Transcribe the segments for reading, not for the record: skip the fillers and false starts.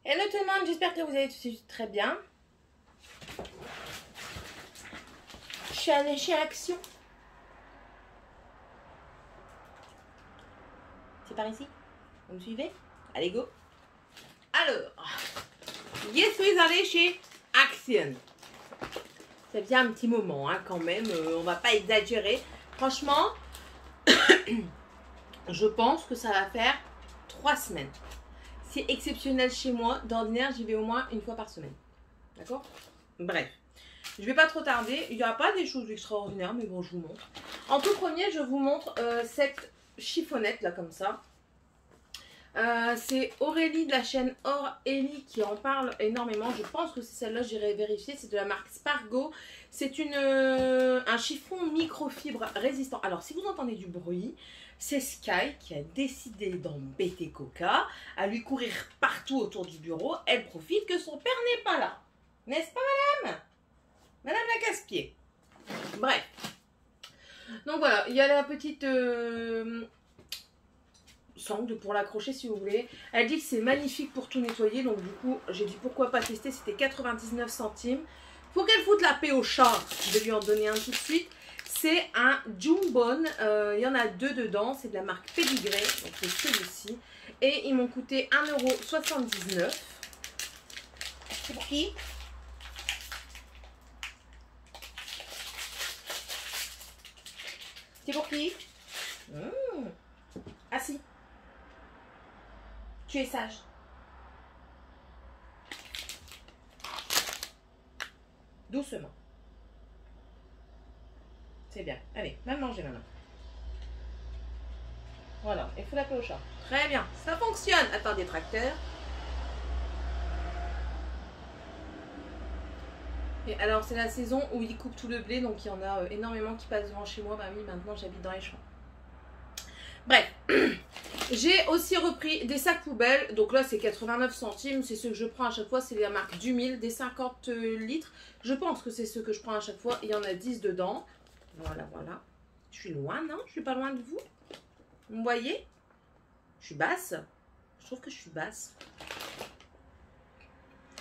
Hello tout le monde, j'espère que vous allez tous très bien. Je suis allée chez Action. C'est par ici. Vous me suivez? Allez, go. Alors, je suis allée chez Action. Ça fait un petit moment hein, quand même, on va pas exagérer. Franchement, je pense que ça va faire 3 semaines. C'est exceptionnel chez moi. D'ordinaire, j'y vais au moins une fois par semaine. D'accord? Bref. Je vais pas trop tarder. Il n'y aura pas des choses extraordinaires, mais bon, je vous montre. En tout premier, je vous montre cette chiffonnette là, comme ça. C'est Aurélie de la chaîne Aurélie qui en parle énormément. Je pense que c'est celle-là, j'irai vérifier. C'est de la marque Spargo. C'est un chiffon microfibre résistant. Alors, si vous entendez du bruit, c'est Sky qui a décidé d'embêter Coca, à lui courir partout autour du bureau. Elle profite que son père n'est pas là. N'est-ce pas, madame? Madame la casse-pied. Bref. Donc voilà, il y a la petite sangle pour l'accrocher si vous voulez. Elle dit que c'est magnifique pour tout nettoyer. Donc du coup, j'ai dit pourquoi pas tester. C'était 99 centimes. Faut qu'elle foute la paix au chat. Je vais lui en donner un tout de suite. C'est un Jumbo. Il y en a 2 dedans. C'est de la marque Pedigree. Donc c'est celui-ci. Et ils m'ont coûté 1,79 €. C'est pour qui? C'est pour qui? Ah si. Tu es sage. Doucement. C'est bien. Allez, va manger maintenant. Voilà, il faut l'appeler au chat. Très bien, ça fonctionne. Attendez, tracteur. Et alors, c'est la saison où ils coupent tout le blé, donc il y en a énormément qui passent devant chez moi. Bah oui, maintenant j'habite dans les champs. Bref, j'ai aussi repris des sacs poubelles. Donc là, c'est 89 centimes. C'est ce que je prends à chaque fois. C'est la marque du 1000, des 50 litres. Je pense que c'est ce que je prends à chaque fois. Il y en a 10 dedans. Voilà, voilà. Je suis loin, non? Je suis pas loin de vous. Vous me voyez? Je suis basse. Je trouve que je suis basse.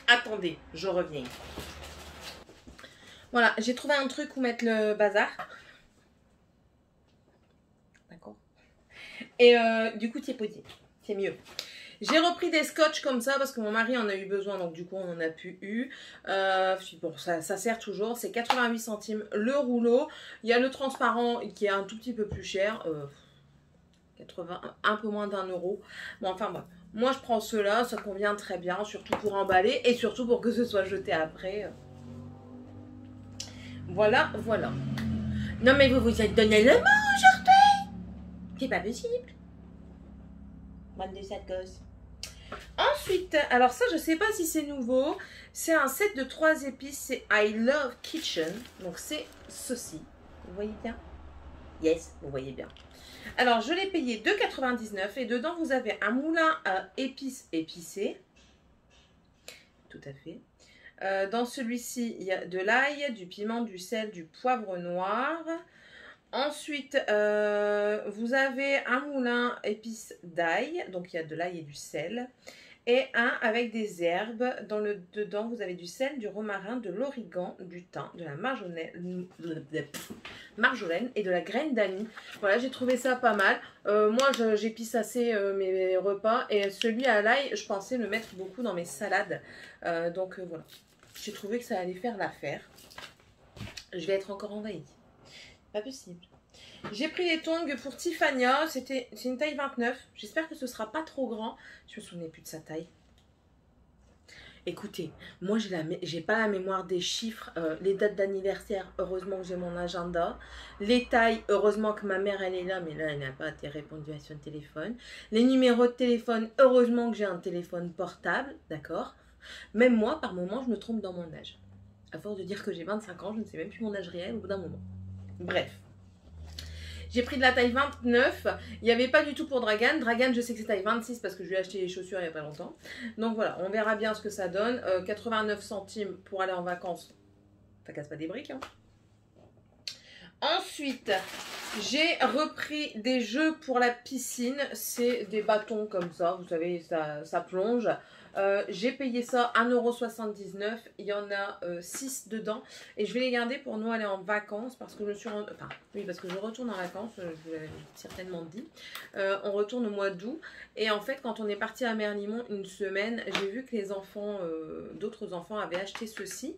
Attendez, je reviens. Voilà, j'ai trouvé un truc où mettre le bazar. D'accord. Et du coup, tu es posé. C'est mieux. J'ai repris des scotch comme ça parce que mon mari en a eu besoin, donc du coup on en a plus eu. Bon, ça sert toujours. C'est 88 centimes le rouleau. Il y a le transparent qui est un tout petit peu plus cher. 80, un peu moins d'1 €. Bon, enfin bon. Moi je prends ceux-là, ça convient très bien, surtout pour emballer et surtout pour que ce soit jeté après. Voilà, voilà. Non mais vous vous êtes donné le mot aujourd'hui. C'est pas possible. Bande de sales gosses. Ensuite, alors ça je sais pas si c'est nouveau. C'est un set de 3 épices. C'est I Love Kitchen. Donc c'est ceci. Vous voyez bien? Yes, vous voyez bien. Alors je l'ai payé 2,99 € et dedans vous avez un moulin à épices épicées. Tout à fait. Dans celui-ci, il y a de l'ail, du piment, du sel, du poivre noir. Ensuite, vous avez un moulin épices d'ail. Donc, il y a de l'ail et du sel. Et un avec des herbes. Dedans, vous avez du sel, du romarin, de l'origan, du thym, de la marjolaine et de la graine d'anis. Voilà, j'ai trouvé ça pas mal. Moi, j'épice assez mes repas. Et celui à l'ail, je pensais le mettre beaucoup dans mes salades. Donc, voilà. J'ai trouvé que ça allait faire l'affaire. Je vais être encore envahie. Pas possible. J'ai pris les tongs pour Tiffania. C'est une taille 29. J'espère que ce sera pas trop grand. Je me souvenais plus de sa taille. Écoutez, moi j'ai pas la mémoire des chiffres, les dates d'anniversaire, heureusement que j'ai mon agenda, les tailles, heureusement que ma mère elle est là, mais là elle n'a pas été répondue à son téléphone, les numéros de téléphone, heureusement que j'ai un téléphone portable, d'accord. Même moi, par moment, je me trompe dans mon âge. À force de dire que j'ai 25 ans, je ne sais même plus mon âge réel au bout d'un moment. Bref. J'ai pris de la taille 29. Il n'y avait pas du tout pour Dragan. Dragan, je sais que c'est taille 26 parce que je lui ai acheté les chaussures il n'y a pas longtemps. Donc voilà, on verra bien ce que ça donne. 89 centimes pour aller en vacances. Ça casse pas des briques, hein. Ensuite, j'ai repris des jeux pour la piscine. C'est des bâtons comme ça, vous savez, ça plonge. J'ai payé ça 1,79 €. Il y en a 6 dedans. Et je vais les garder pour nous aller en vacances. Parce que je me suis rendue... Enfin, oui, parce que je retourne en vacances. Je vous l'avais certainement dit. On retourne au mois d'août. Et en fait, quand on est parti à Merlimont une semaine, j'ai vu que les enfants, d'autres enfants avaient acheté ceci.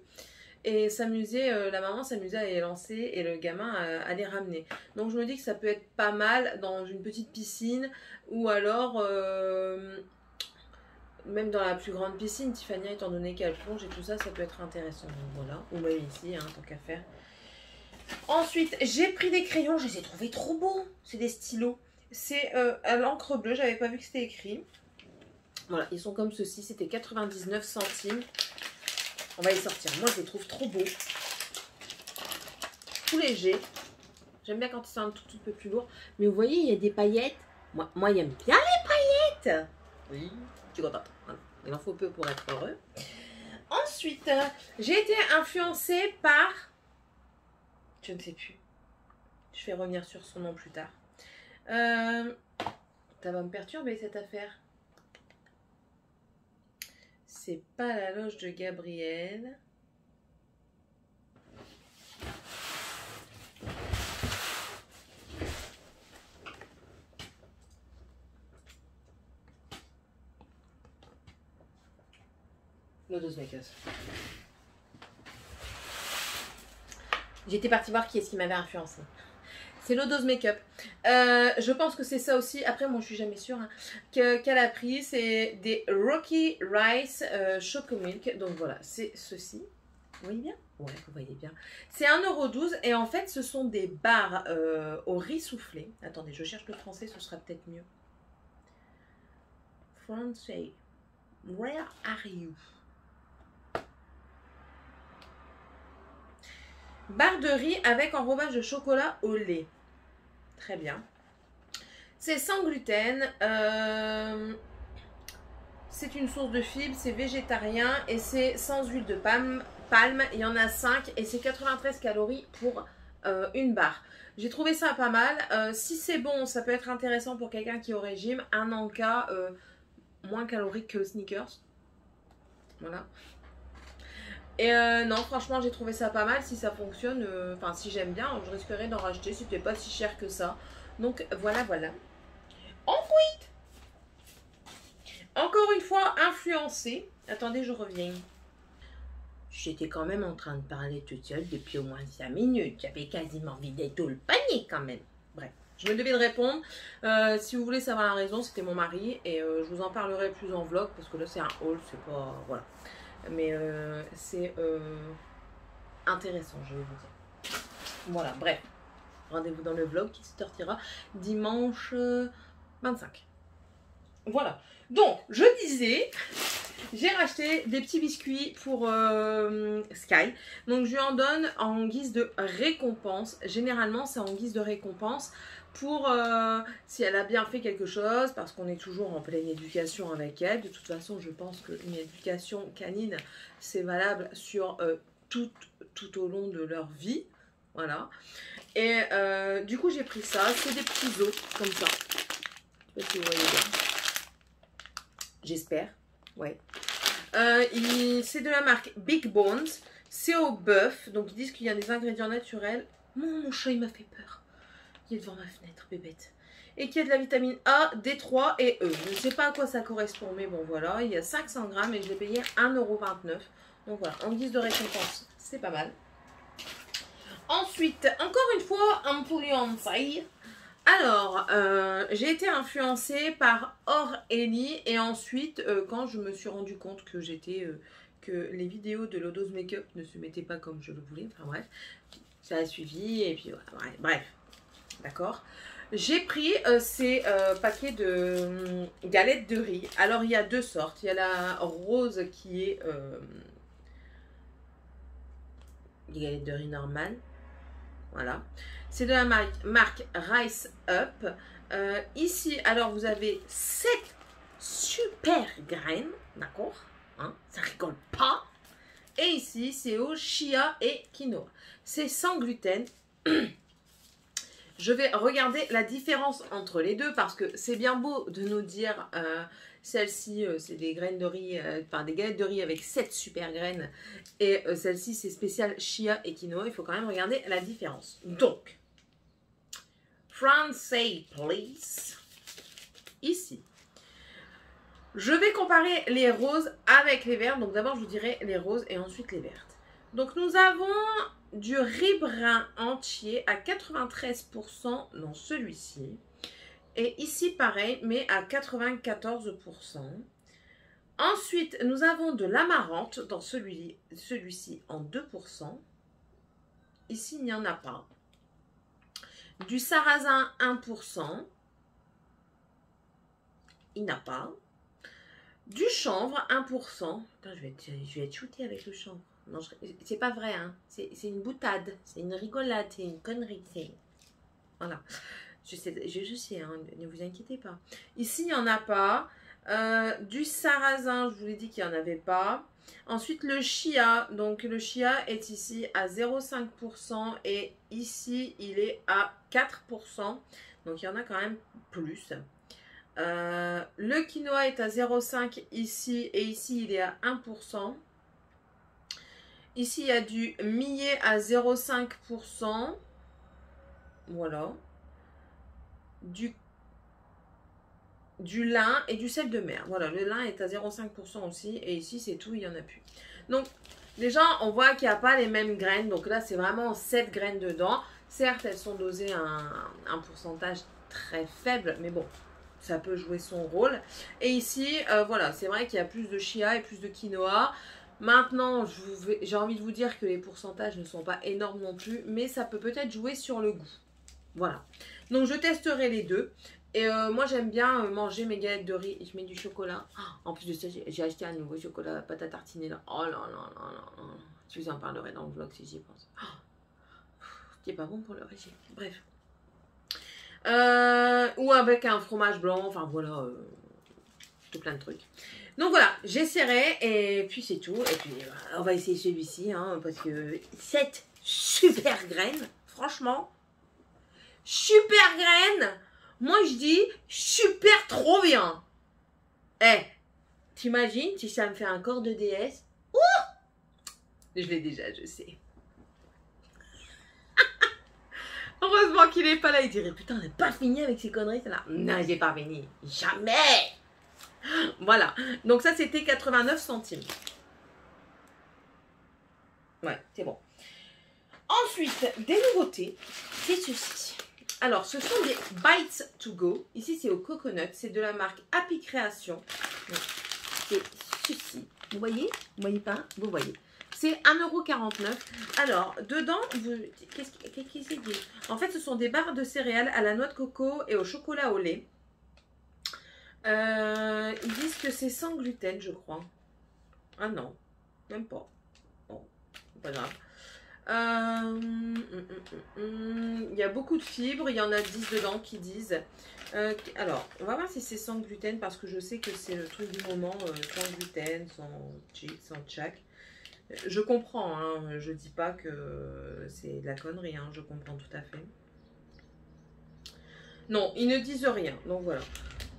Et s'amuser, la maman s'amusait à les lancer et le gamin à les ramener. Donc je me dis que ça peut être pas mal dans une petite piscine ou alors même dans la plus grande piscine. Tiffany, étant donné qu'elle plonge et tout ça, ça peut être intéressant. Donc voilà, ou même ici, hein, tant qu'à faire. Ensuite, j'ai pris des crayons, je les ai trouvés trop beaux. C'est des stylos. C'est à l'encre bleue, j'avais pas vu que c'était écrit. Voilà, ils sont comme ceci, c'était 99 centimes. On va les sortir. Moi, je les trouve trop beaux. Tout léger. J'aime bien quand ils sont un tout peu plus lourds. Mais vous voyez, il y a des paillettes. Moi j'aime bien les paillettes. Oui, je suis contente. Voilà. Il en faut peu pour être heureux. Ensuite, j'ai été influencée par... Je ne sais plus. Je vais revenir sur son nom plus tard. Ça va me perturber cette affaire. C'est pas la loge de Gabriel. Lodos Makers. J'étais partie voir qui est-ce qui m'avait influencé. C'est Lodos Makeup. Je pense que c'est ça aussi. Après, moi, je suis jamais sûre hein, qu'elle a pris. C'est des Rocky Rice Choco Milk. Donc voilà, c'est ceci. Vous voyez bien? Ouais, vous voyez bien. C'est 1,12 € et en fait, ce sont des barres au riz soufflé. Attendez, je cherche le français, ce sera peut-être mieux. Français. Where are you? Barre de riz avec enrobage de chocolat au lait. Très bien. C'est sans gluten. C'est une source de fibres. C'est végétarien. Et c'est sans huile de palme. Il y en a 5. Et c'est 93 calories pour une barre. J'ai trouvé ça pas mal. Si c'est bon, ça peut être intéressant pour quelqu'un qui est au régime. Un Anka moins calorique que Snickers. Voilà. Et non, franchement, j'ai trouvé ça pas mal. Si ça fonctionne, enfin, si j'aime bien, je risquerais d'en racheter. C'était pas si cher que ça. Donc, voilà, voilà. Ensuite, encore une fois, influencée. Attendez, je reviens. J'étais quand même en train de parler toute seule depuis au moins 5 minutes. J'avais quasiment vidé tout le panier quand même. Bref, je me devais de répondre. Si vous voulez savoir la raison, c'était mon mari. Et je vous en parlerai plus en vlog. Parce que là, c'est un haul, c'est pas... Voilà. Mais c'est intéressant, je vais vous dire. Voilà, bref. Rendez-vous dans le vlog qui se sortira dimanche 25. Voilà. Donc, je disais, j'ai racheté des petits biscuits pour Sky. Donc, je lui en donne en guise de récompense. Généralement, c'est en guise de récompense pour si elle a bien fait quelque chose, parce qu'on est toujours en pleine éducation avec elle. De toute façon, je pense qu'une éducation canine, c'est valable sur tout au long de leur vie. Voilà. Et du coup, j'ai pris ça. C'est des petits os, comme ça. Je sais pas si vous voyez bien. J'espère. Ouais. C'est de la marque Big Bones. C'est au bœuf. Donc, ils disent qu'il y a des ingrédients naturels. Mon chat, il m'a fait peur. Il est devant ma fenêtre, bébête. Et qu'il y a de la vitamine A, D3 et E. Je ne sais pas à quoi ça correspond, mais bon, voilà. Il y a 500 grammes et je l'ai payé 1,29 €. Donc voilà, en guise de récompense, c'est pas mal. Ensuite, encore une fois, influencée. Alors, j'ai été influencée par Aurélie et ensuite, quand je me suis rendu compte que que les vidéos de Lodos Makeup ne se mettaient pas comme je le voulais, enfin bref, ça a suivi et puis voilà, bref. D'accord. J'ai pris ces paquets de galettes de riz. Alors, il y a deux sortes. Il y a la rose qui est des galettes de riz normales. Voilà. C'est de la marque Rice Up. Ici, alors, vous avez 7 super graines. D'accord, hein, ça rigole pas. Et ici, c'est au chia et quinoa. C'est sans gluten. Je vais regarder la différence entre les deux parce que c'est bien beau de nous dire celle-ci c'est des graines de riz, enfin des galettes de riz avec 7 super graines et celle-ci c'est spécial chia et quinoa. Il faut quand même regarder la différence. Donc, Français please. Ici, je vais comparer les roses avec les vertes. Donc d'abord je vous dirai les roses et ensuite les vertes. Donc nous avons du riz brun entier à 93% dans celui-ci. Et ici pareil, mais à 94%. Ensuite, nous avons de l'amarante dans celui-ci en 2%. Ici, il n'y en a pas. Du sarrasin 1%. Il n'y en a pas. Du chanvre 1%. Putain, je vais être shootée avec le chanvre. Non, c'est pas vrai, hein. C'est une boutade, c'est une rigolade, c'est une connerie. Voilà. Je sais, hein, ne vous inquiétez pas. Ici, il n'y en a pas. Du sarrasin, je vous l'ai dit qu'il n'y en avait pas. Ensuite, le chia. Donc, le chia est ici à 0,5% et ici, il est à 4%. Donc, il y en a quand même plus. Le quinoa est à 0,5 ici et ici, il est à 1%. Ici, il y a du millet à 0,5%. Voilà. Du lin et du sel de mer. Voilà, le lin est à 0,5% aussi. Et ici, c'est tout, il n'y en a plus. Donc, déjà, on voit qu'il n'y a pas les mêmes graines. Donc là, c'est vraiment 7 graines dedans. Certes, elles sont dosées à un pourcentage très faible. Mais bon, ça peut jouer son rôle. Et ici, voilà, c'est vrai qu'il y a plus de chia et plus de quinoa. Maintenant, j'ai envie de vous dire que les pourcentages ne sont pas énormes non plus, mais ça peut peut-être jouer sur le goût. Voilà. Donc, je testerai les deux. Et moi, j'aime bien manger mes galettes de riz et je mets du chocolat. En plus de ça, j'ai acheté un nouveau chocolat pâte à tartiner là. Oh là là là là là. Je vous en parlerai dans le vlog si j'y pense. C'est pas bon pour le régime. Bref. Ou avec un fromage blanc. Enfin, voilà. Tout plein de trucs. Donc voilà, j'essaierai et puis c'est tout. Et puis on va essayer celui-ci hein, parce que cette super graine, franchement, super graine, moi je dis super trop bien. Eh, t'imagines si ça me fait un corps de déesse? Ouh, je l'ai déjà, je sais. Heureusement qu'il n'est pas là, il dirait putain, on n'a pas fini avec ces conneries là. Non, j'ai pas fini, jamais. Voilà, donc ça c'était 89 centimes. Ouais, c'est bon. Ensuite, des nouveautés, c'est ceci. Alors, ce sont des Bites to Go. Ici, c'est au coconut. C'est de la marque Happy Création. C'est ceci. Vous voyez? Vous voyez pas? Vous voyez. C'est 1,49 €. Alors, dedans, qu'est-ce qui c'est dit? En fait, ce sont des barres de céréales à la noix de coco et au chocolat au lait. Ils disent que c'est sans gluten, je crois. Ah non, même pas. Bon, pas grave. Il y a beaucoup de fibres, il y en a 10 dedans qui disent. Alors, on va voir si c'est sans gluten parce que je sais que c'est le truc du moment, sans gluten, sans cheese, sans tchac. Je comprends, hein, je dis pas que c'est de la connerie, hein, je comprends tout à fait. Non, ils ne disent rien, donc voilà.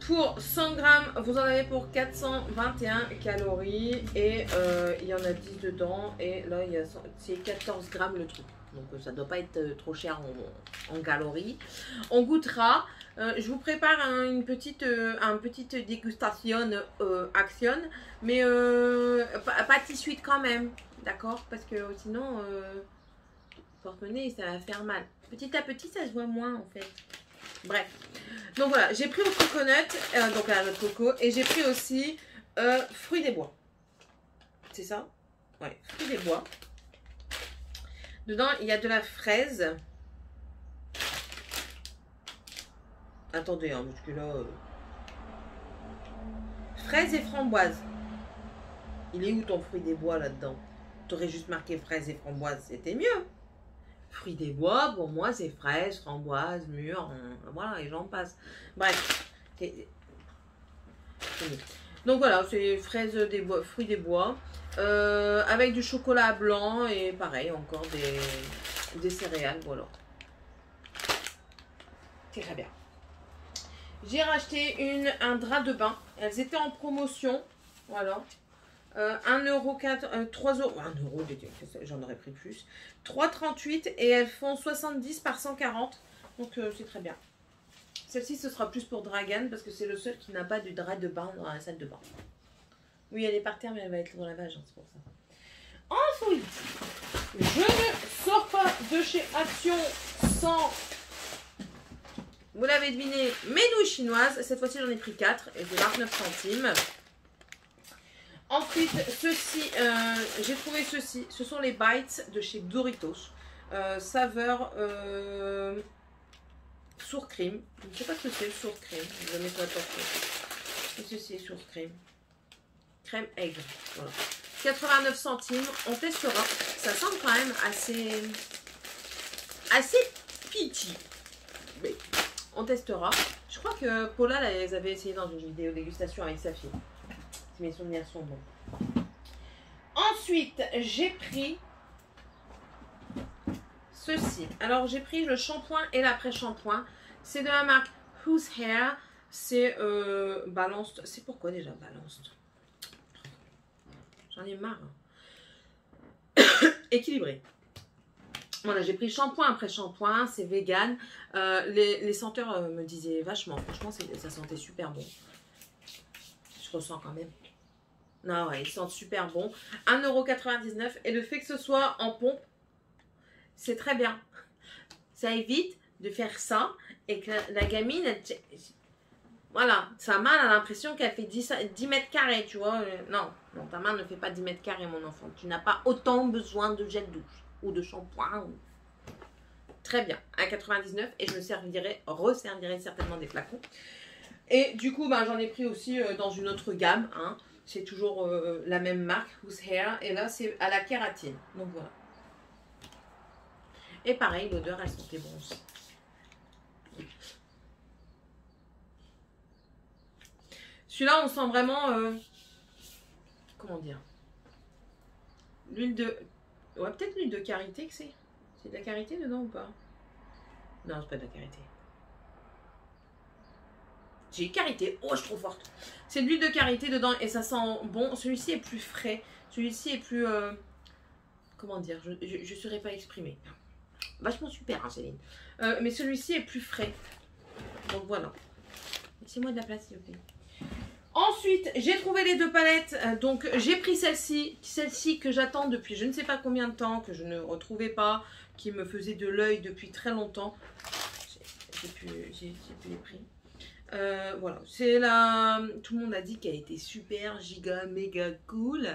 Pour 100 grammes, vous en avez pour 421 calories et il y en a 10 dedans et là c'est 14 grammes le truc. Donc ça ne doit pas être trop cher en calories. On goûtera. Je vous prépare une petite dégustation action, mais pas de suite quand même, d'accord? Parce que sinon, porte-monnaie ça va faire mal. Petit à petit ça se voit moins en fait. Bref, donc voilà, j'ai pris au coconut, donc à la noix de coco, et j'ai pris aussi fruits des bois. C'est ça? Ouais, fruits des bois. Dedans, il y a de la fraise. Attendez, hein, parce que là... Fraise et framboise. Il est où ton fruit des bois là-dedans? T'aurais juste marqué fraise et framboise, c'était mieux. Fruits des bois, pour moi, c'est fraises, framboises, mûres, voilà, et j'en passe. Bref. Donc voilà, c'est fraises des bois, fruits des bois, avec du chocolat blanc et pareil, encore des céréales, voilà. C'est très bien. J'ai racheté un drap de bain. Elles étaient en promotion. Voilà. 1,4€, 3€, 1€, j'en aurais pris plus. 3,38 et elles font 70 par 140. Donc c'est très bien. Celle-ci, ce sera plus pour Dragan parce que c'est le seul qui n'a pas de drap de bain dans la salle de bain. Oui, elle est par terre, mais elle va être dans la vage, hein, c'est pour ça. Ensuite, je ne sors pas de chez Action sans, vous l'avez deviné, mes nouilles chinoises. Cette fois-ci, j'en ai pris 4 et c'est 29 centimes. Ensuite, ceci, j'ai trouvé ceci. Ce sont les bites de chez Doritos. Saveur sour cream. Je ne sais pas ce que c'est le sour cream. Je vais mettre la portée. Et ceci est sour cream. Crème aigre. Voilà. 89 centimes. On testera. Ça semble quand même assez peachy. Mais on testera. Je crois que Paula, là, les avait essayé dans une vidéo dégustation avec sa fille. Si mes souvenirs sont bons. Ensuite, j'ai pris ceci. Alors, j'ai pris le shampoing et l'après-shampoing. C'est de la marque Whose Hair. C'est Balanced. C'est pourquoi déjà Balanced? J'en ai marre. Équilibré. Voilà, j'ai pris shampoing après shampoing. C'est vegan. Les senteurs me disaient vachement. Franchement, ça sentait super bon. Je ressens quand même. Non, ouais, ils sentent super bon. 1,99 €. Et le fait que ce soit en pompe, c'est très bien. Ça évite de faire ça et que la gamine, voilà, sa main a l'impression qu'elle fait 10 mètres carrés, tu vois. Non, non, ta main ne fait pas 10 mètres carrés, mon enfant. Tu n'as pas autant besoin de gel douche ou de shampoing. Très bien, 1,99 € et je me resservirai certainement des flacons. Et du coup, ben, j'en ai pris aussi dans une autre gamme, hein. C'est toujours la même marque, Whose Hair. Et là, c'est à la kératine. Donc voilà. Et pareil, l'odeur, elle sentait bon aussi. Celui-là, on sent vraiment... comment dire? L'huile de... Ouais, peut-être l'huile de karité que c'est. C'est de la karité dedans ou pas? Non, c'est pas de la karité. J'ai karité. Oh, je suis trop forte. C'est de l'huile de karité dedans et ça sent bon. Celui-ci est plus frais. Celui-ci est plus... comment dire? Je ne saurais pas exprimer. Vachement super, hein, Céline. Mais celui-ci est plus frais. Donc voilà. Laissez-moi de la place, s'il vous plaît. Ensuite, j'ai trouvé les deux palettes. Donc, j'ai pris celle-ci que j'attends depuis je ne sais pas combien de temps, que je ne retrouvais pas, qui me faisait de l'œil depuis très longtemps. J'ai plus les prix. Voilà, c'est la... Tout le monde a dit qu'elle était super, giga, méga cool.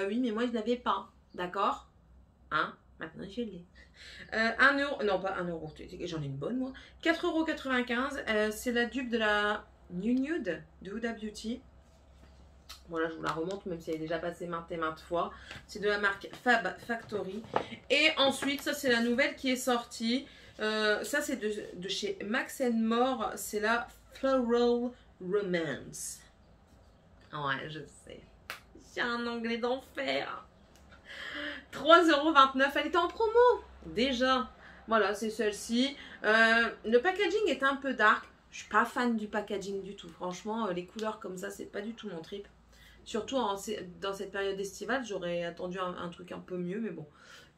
Oui, mais moi, je l'avais pas. D'accord? Hein? Maintenant, je l'ai. 1 €, non pas 1 €, j'en ai une bonne moi. 4,95 €. C'est la dupe de la Nude de Huda Beauty. Voilà, je vous la remonte, même si elle est déjà passée maintes et maintes fois. C'est de la marque Fab Factory. Et ensuite, ça, c'est la nouvelle qui est sortie. Ça, c'est de chez Max More. C'est la Floral Romance. Ouais, je sais. J'ai un anglais d'enfer. 3,29 €. Elle était en promo. Déjà. Voilà, c'est celle-ci. Le packaging est un peu dark. Je suis pas fan du packaging du tout. Franchement, les couleurs comme ça, c'est pas du tout mon trip. Surtout dans cette période estivale, j'aurais attendu un truc un peu mieux. Mais bon.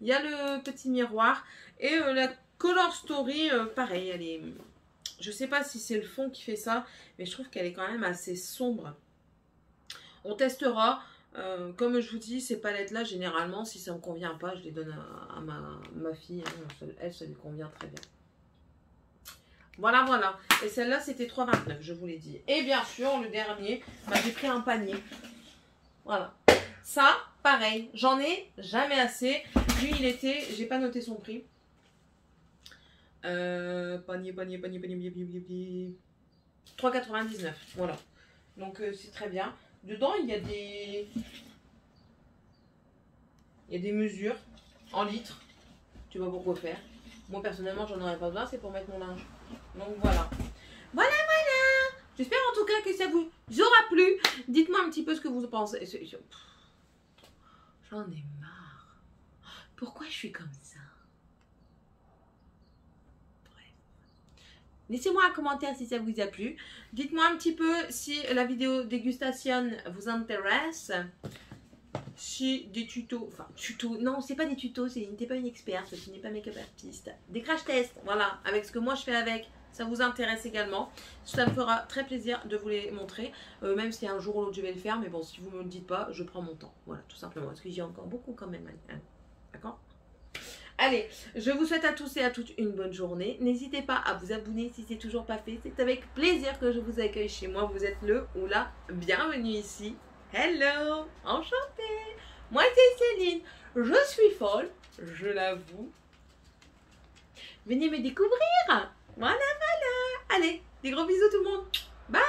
Il y a le petit miroir. Et la Color Story, pareil, elle est... Je sais pas si c'est le fond qui fait ça. Mais je trouve qu'elle est quand même assez sombre. On testera. Comme je vous dis, ces palettes-là, généralement, si ça ne me convient pas, je les donne à ma fille. Hein. Elle, ça lui convient très bien. Voilà, voilà. Et celle-là, c'était 3,29, je vous l'ai dit. Et bien sûr, le dernier, bah, j'ai pris un panier. Voilà. Ça, pareil, j'en ai jamais assez. Lui, il était, j'ai pas noté son prix. Panier. 3,99. Voilà. Donc, c'est très bien. Dedans, il y a des mesures en litres. Tu vois pourquoi faire. Moi, personnellement, j'en aurais pas besoin. C'est pour mettre mon linge. Donc, voilà. Voilà. J'espère en tout cas que ça vous aura plu. Dites-moi un petit peu ce que vous pensez. J'en ai marre. Pourquoi je suis comme ça? Bref. Laissez-moi un commentaire si ça vous a plu. Dites-moi un petit peu si la vidéo dégustation vous intéresse. Si des tutos, enfin tutos, non c'est pas des tutos, n'était pas une experte, ce n'est pas make-up artiste. Des crash tests, voilà, avec ce que moi je fais avec, ça vous intéresse également. Ça me fera très plaisir de vous les montrer, même si un jour ou l'autre je vais le faire, mais bon si vous ne me le dites pas, je prends mon temps, voilà tout simplement, parce que j'ai encore beaucoup quand même, hein. D'accord? Allez, je vous souhaite à tous et à toutes une bonne journée. N'hésitez pas à vous abonner si c'est toujours pas fait. C'est avec plaisir que je vous accueille chez moi. Vous êtes le ou la bienvenue ici. Hello, enchantée. Moi c'est Céline. Je suis folle, je l'avoue. Venez me découvrir. Voilà, voilà. Allez, des gros bisous tout le monde. Bye.